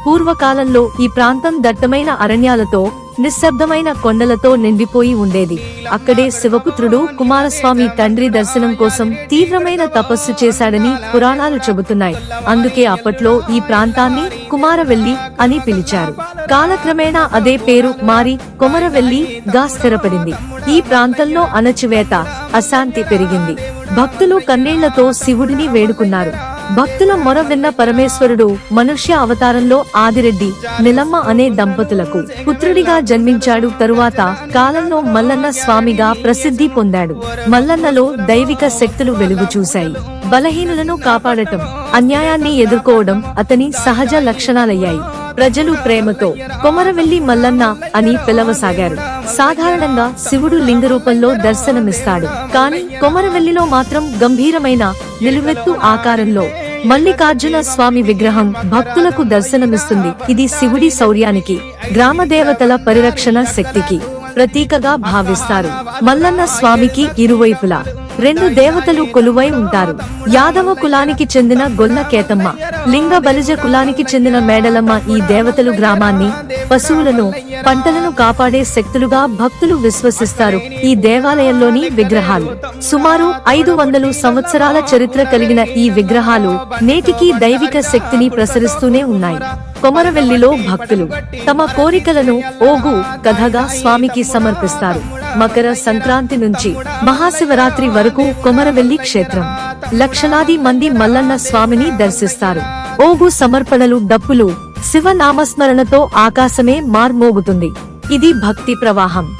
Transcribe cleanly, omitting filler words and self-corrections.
పూర్వకాలంలో ఈ ప్రాంతం దట్టమైన అరణ్యాలతో నిశ్శబ్దమైన కొండలతో నిండిపోయి ఉండేది. అక్కడే శివపుత్రుడు కుమారస్వామి తండ్రి దర్శనం కోసం తీవ్రమైన తపస్సు చేశాడని పురాణాలు చెబుతున్నాయి. అందుకే అప్పట్లో ఈ ప్రాంతాన్ని కుమారవెల్లి అని పిలిచారు. కాలక్రమేణా అదే పేరు మారి కొమరవెల్లి గా స్థిరపడింది. ఈ ప్రాంతంలో అణచివేత, అశాంతి పెరిగింది. భక్తులు కన్నీళ్లతో శివుడిని వేడుకున్నారు. భక్తుల మొర విన్న పరమేశ్వరుడు మనుష్య అవతారంలో ఆదిరెడ్డి, నిలమ్మ అనే దంపతులకు పుత్రుడిగా జన్మించాడు. తరువాత కాలంలో మల్లన్న స్వామిగా ప్రసిద్ధి పొందాడు. మల్లన్నలో దైవిక శక్తులు వెలుగు చూశాయి. బలహీనులను కాపాడటం, అన్యాయాన్ని ఎదుర్కోవడం అతని సహజ లక్షణాలయ్యాయి. ప్రజలు ప్రేమతో కొమరవెల్లి మల్లన్న అని పిలవసాగారు. సాధారణంగా శివుడు లింగ రూపంలో దర్శనమిస్తాడు. కాని కొమరవెల్లిలో మాత్రం గంభీరమైన నిలువెత్తు ఆకారంలో మల్లికార్జున స్వామి విగ్రహం భక్తులకు దర్శనమిస్తుంది. ఇది శివుడి శౌర్యానికి, గ్రామ దేవతల పరిరక్షణ శక్తికి ప్రతీకగా భావిస్తారు. మల్లన్న స్వామికి ఇరువైపులా 2 దేవతలు కొలువై ఉంటారు. యాదవ కులానికి చెందిన గొల్ల కేతమ్మ, లింగ బలిజ కులానికి చెందిన మేడలమ్మ. ఈ దేవతలు గ్రామాన్ని, పశువులను, పంటలను కాపాడే శక్తులుగా భక్తులు విశ్వసిస్తారు. ఈ దేవాలయంలోని విగ్రహాలు సుమారు 500 సంవత్సరాల చరిత్ర కలిగిన ఈ విగ్రహాలు నేటికీ దైవిక శక్తిని ప్రసరిస్తూనే ఉన్నాయి. కొమరవెల్లిలో భక్తులు తమ కోరికలను ఓగు కథగా స్వామికి సమర్పిస్తారు. మకర సంక్రాంతి నుంచి మహాశివరాత్రి వరకు కొమరవెల్లి క్షేత్రం లక్షలాది మంది మల్లన్న స్వామిని దర్శిస్తారు. ఓగు సమర్పణలు, డప్పులు, శివ నామస్మరణతో ఆకాశమే మార్మోగుతుంది. ఇది భక్తి ప్రవాహం.